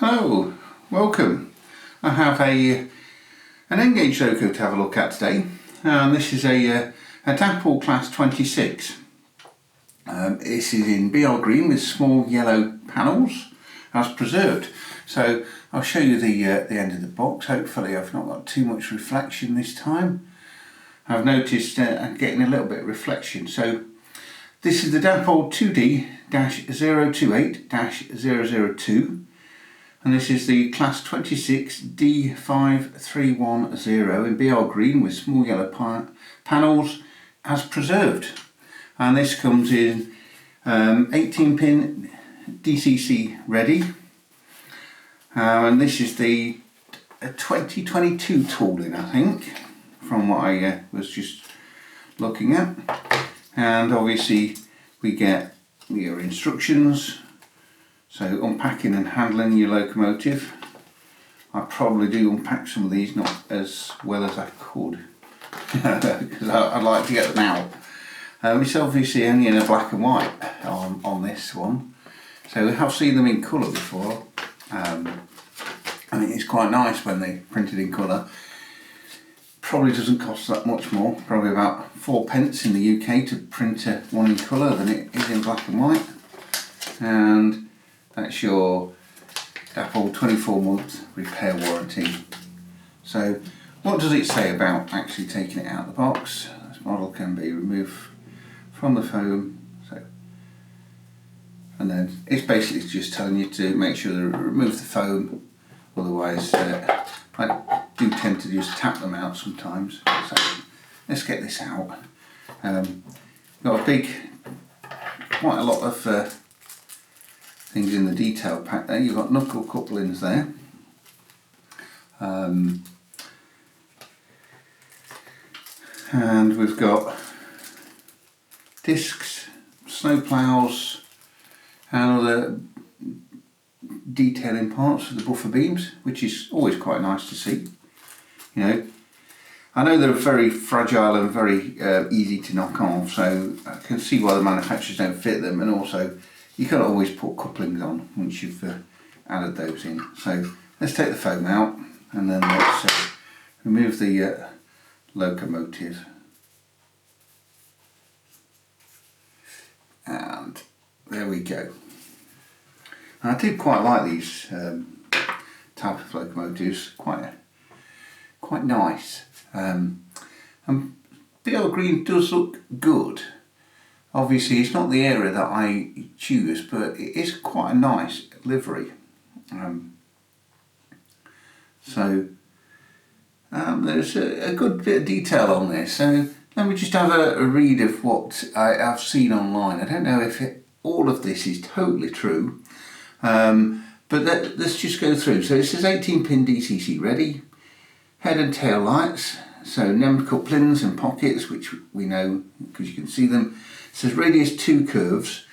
Hello, welcome. I have an N-gauge loco to have a look at today. This is a Dapol Class 26. This is in BR green with small yellow panels as preserved. So I'll show you the end of the box. Hopefully I've not got too much reflection this time. I've noticed I'm getting a little bit of reflection. So this is the Dapol 2D-028-002. And this is the Class 26 D5310 in BR green with small yellow panels as preserved. And this comes in 18 pin DCC Ready. And this is the 2022 tooling, I think, from what I was just looking at. And obviously we get your instructions. So unpacking and handling your locomotive. I probably do unpack some of these, not as well as I could, because I'd like to get them out. It's obviously only in a black and white on this one. So we have seen them in colour before. I think it's quite nice when they printed in colour. Probably doesn't cost that much more, probably about 4p in the UK to print one in colour than it is in black and white. And that's your Dapol 24-month repair warranty. So what does it say about actually taking it out of the box? This model can be removed from the foam. And then it's basically just telling you to make sure to remove the foam, otherwise I do tend to just tap them out sometimes. So let's get this out. Got quite a lot of things in the detail pack there. You've got knuckle couplings there. And we've got discs, snow ploughs and other detailing parts for the buffer beams, which is always quite nice to see. You know, I know they're very fragile and very easy to knock off, so I can see why the manufacturers don't fit them, and also you can't always put couplings on once you've added those in. So let's take the foam out and then let's remove the locomotive. And there we go. And I do quite like these type of locomotives, quite nice. And BR green does look good. Obviously it's not the area that I choose, but it is quite a nice livery. There's a good bit of detail on this. So let me just have a read of what I've seen online. I don't know if all of this is totally true, but let's just go through. So it says 18 pin DCC Ready, head and tail lights, so NEM couplings and pockets, which we know because you can see them. It says radius 2 curves.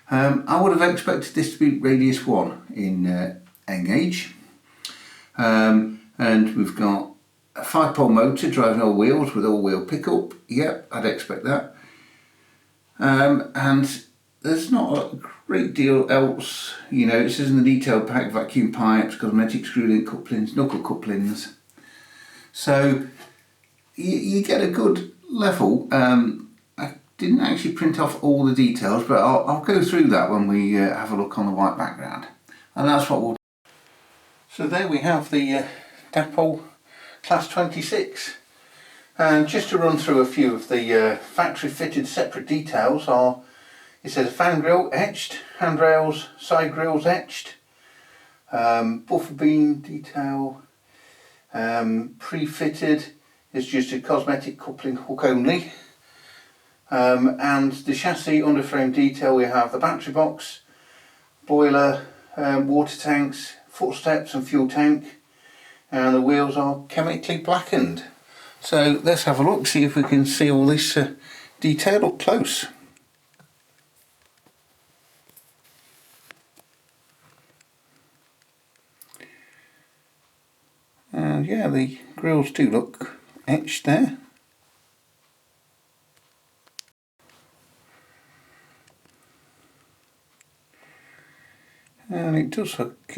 I would have expected this to be radius 1 in N-gauge. And we've got a 5-pole motor driving all wheels with all-wheel pickup. Yep, I'd expect that. And there's not a great deal else. You know, it says in the detail pack vacuum pipes, cosmetic screw-link couplings, knuckle couplings. So you get a good level. I didn't actually print off all the details, but I'll go through that when we have a look on the white background. And that's what we'll do. So there we have the Dapol Class 26. And just to run through a few of the factory fitted separate details are, it says fan grille etched, handrails, side grills etched, buffer beam detail, pre-fitted is just a cosmetic coupling hook only. And the chassis underframe detail, we have the battery box, boiler, water tanks, footsteps and fuel tank, and the wheels are chemically blackened. So let's have a look, see if we can see all this detail up close. And yeah, the grills do look etched there. And it does look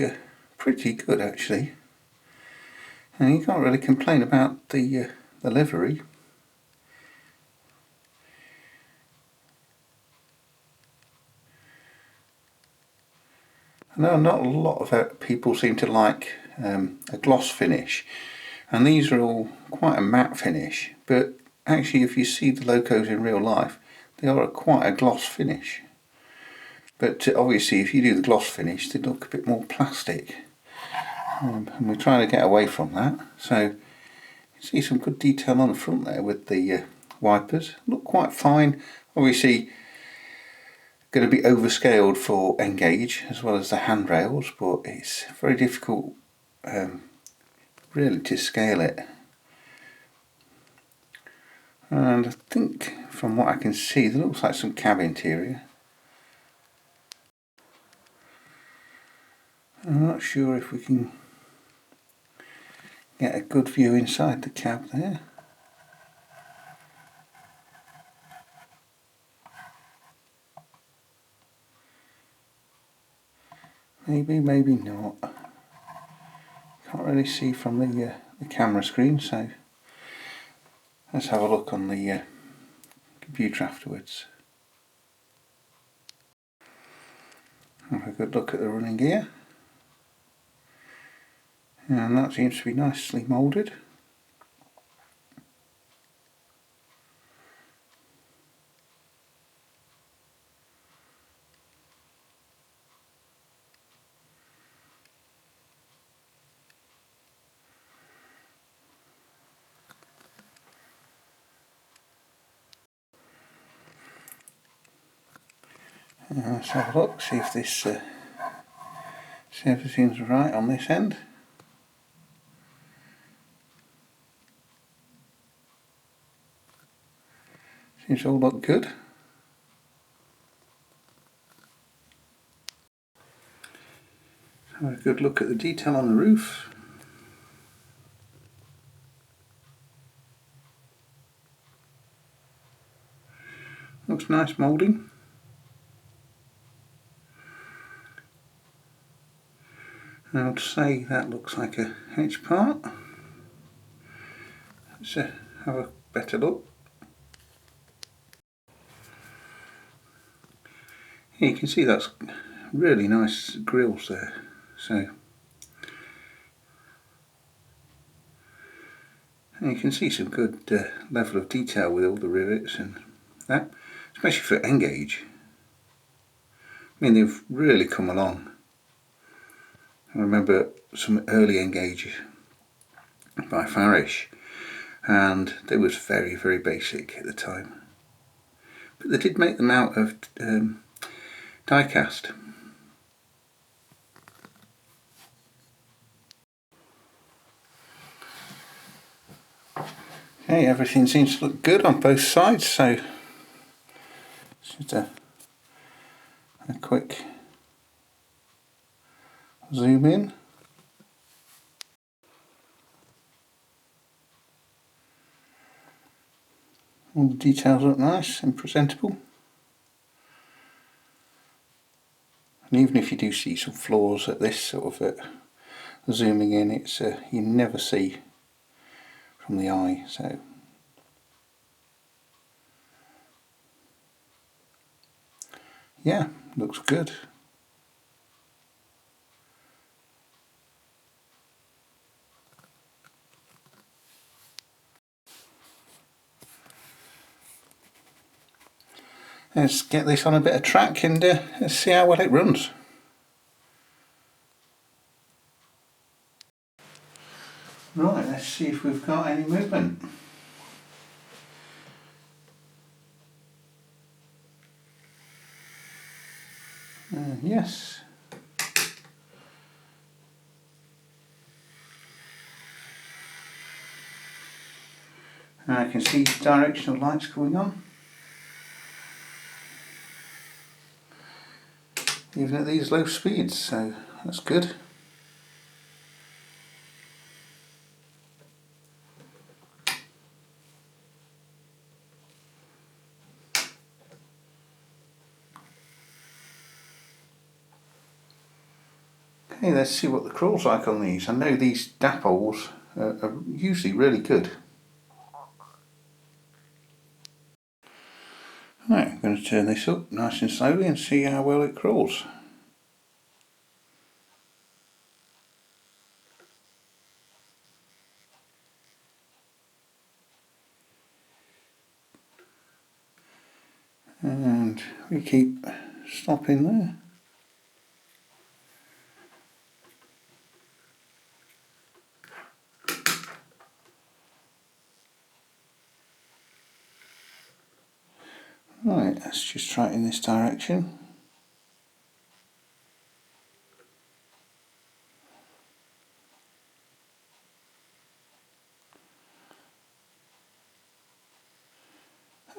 pretty good actually, and you can't really complain about the livery. I know not a lot of people seem to like a gloss finish, and these are all quite a matte finish, but actually if you see the locos in real life, they are quite a gloss finish. But obviously if you do the gloss finish, they look a bit more plastic, and we're trying to get away from that. So you see some good detail on the front there with the wipers, look quite fine. Obviously going to be overscaled for Engage as well as the handrails, but it's very difficult really to scale it. And I think from what I can see there looks like some cab interior. I'm not sure if we can get a good view inside the cab there. Maybe, maybe not. Can't really see from the camera screen, so let's have a look on the computer afterwards. Have a good look at the running gear, and that seems to be nicely moulded. Let's have a look, see if this see if everything's right on this end. Seems to all look good. Have a good look at the detail on the roof. Looks nice moulding. I would say that looks like a H part. Let's have a better look. Here you can see that's really nice grills there. So, and you can see some good level of detail with all the rivets and that, especially for Engage. I mean, they've really come along. I remember some early Engage by Farish, and they was very, very basic at the time. But they did make them out of die cast. Okay, everything seems to look good on both sides, so just a quick zoom in. All the details look nice and presentable. And even if you do see some flaws at this sort of zooming in, it's you never see from the eye. So yeah, looks good. Let's get this on a bit of track and let's see how well it runs. Right, let's see if we've got any movement. Yes. And I can see directional lights going on. Even at these low speeds, so that's good. Okay, let's see what the crawl's like on these. I know these Dapols are usually really good. Right, I'm going to turn this up nice and slowly and see how well it crawls. And we keep stopping there. Right, let's just try it in this direction.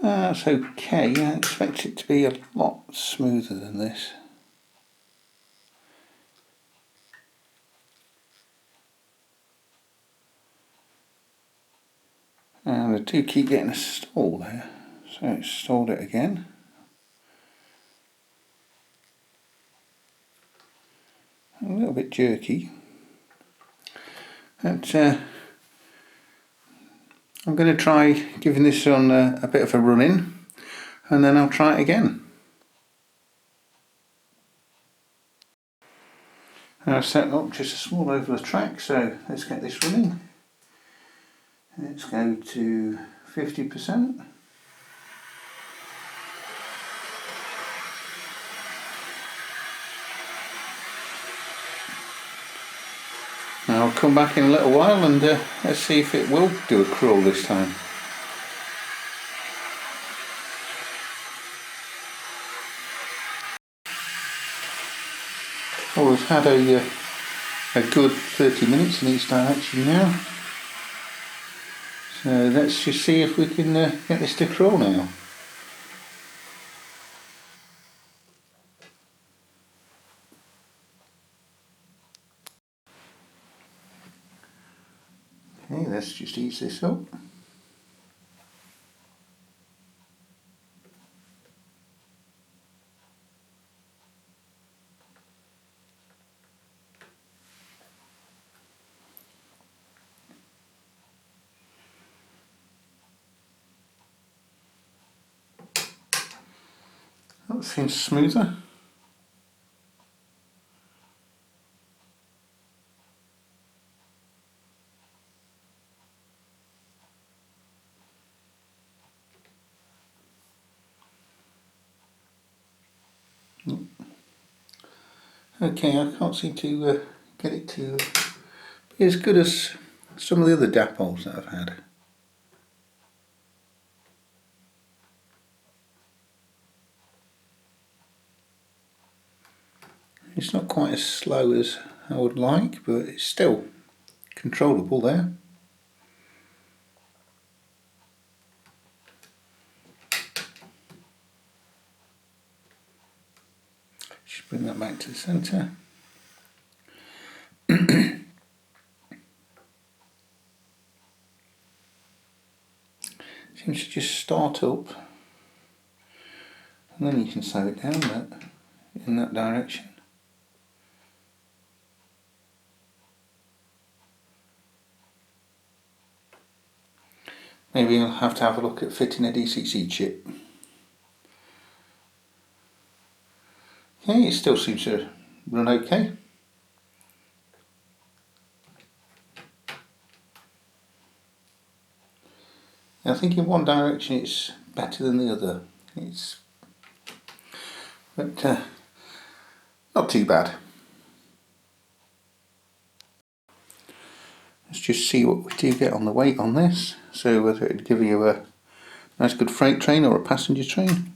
That's okay. I expect it to be a lot smoother than this. And I do keep getting a stall there, so it's stalled it again. A little bit jerky. But I'm going to try giving this on a bit of a run in, and then I'll try it again. I've set up just a small oval of track, so let's get this running. Let's go to 50%. I'll come back in a little while and let's see if it will do a crawl this time. Well, we've had a good 30 minutes in each direction now. So let's just see if we can get this to crawl now. Okay, let's just ease this up. That seems smoother. Okay, I can't seem to get it to be as good as some of the other Dapols that I've had. It's not quite as slow as I would like, but it's still controllable there. Just bring that back to the centre. Seems to just start up, and then you can slow it down in that direction. Maybe I'll have to have a look at fitting a DCC chip. Okay, it still seems to run okay. I think in one direction it's better than the other. But not too bad. Let's just see what we do get on the weight on this. So whether it'd give you a nice good freight train or a passenger train.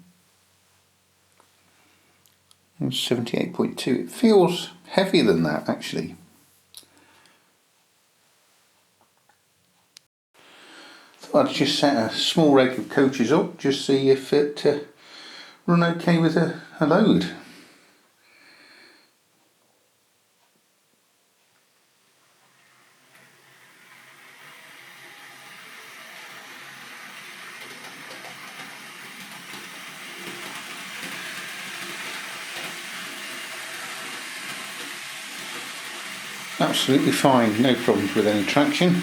78.2. It feels heavier than that actually. Thought I'd just set a small rake of coaches up, just see if it run okay with a load. absolutely fine, no problems with any traction.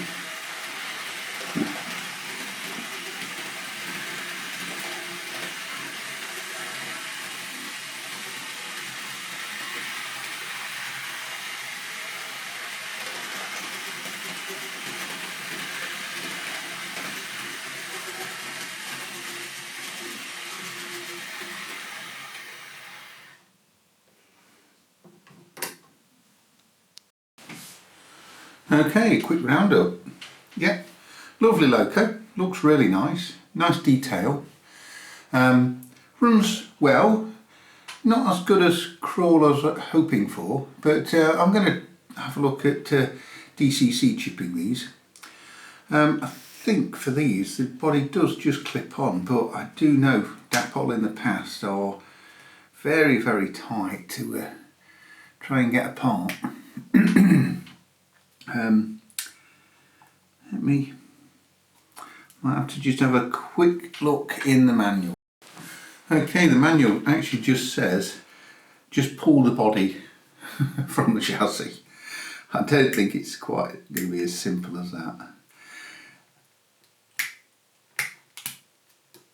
Okay, quick roundup. Yeah, lovely loco, looks really nice, nice detail. Runs well, not as good as Crawl as I was hoping for, but I'm going to have a look at DCC chipping these. I think for these the body does just clip on, but I do know Dapol in the past are very tight to try and get apart. Might have to just have a quick look in the manual. Okay, the manual actually just says just pull the body from the chassis. I don't think it's quite going to be as simple as that.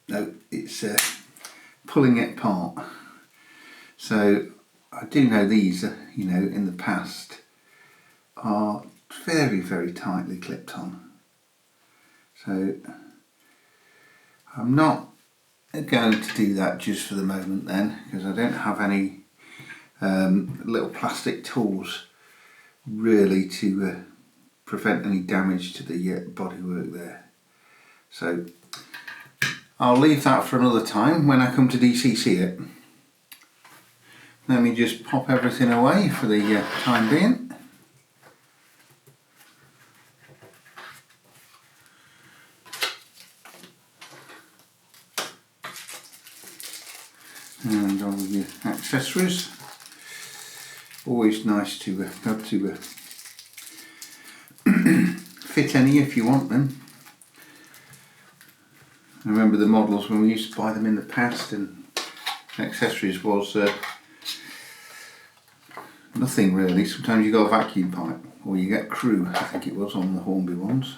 No, it's pulling it apart. So I do know these, you know, in the past are very tightly clipped on. So I'm not going to do that just for the moment then, because I don't have any little plastic tools really to prevent any damage to the bodywork there. So I'll leave that for another time when I come to DCC it. Let me just pop everything away for the time being. And all the accessories. Always nice to be able to fit any if you want them. I remember the models when we used to buy them in the past, and accessories was nothing really. Sometimes you got a vacuum pipe, or you get crew, I think it was on the Hornby ones.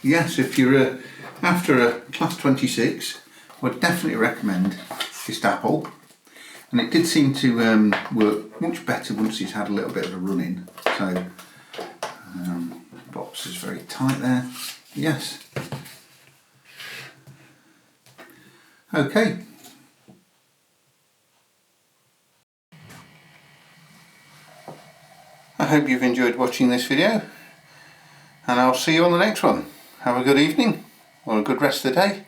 Yes, if you're after a Class 26, I would definitely recommend this Dapol, and it did seem to work much better once it's had a little bit of a run in. So box is very tight there. Yes. Okay. I hope you've enjoyed watching this video, and I'll see you on the next one. Have a good evening or a good rest of the day.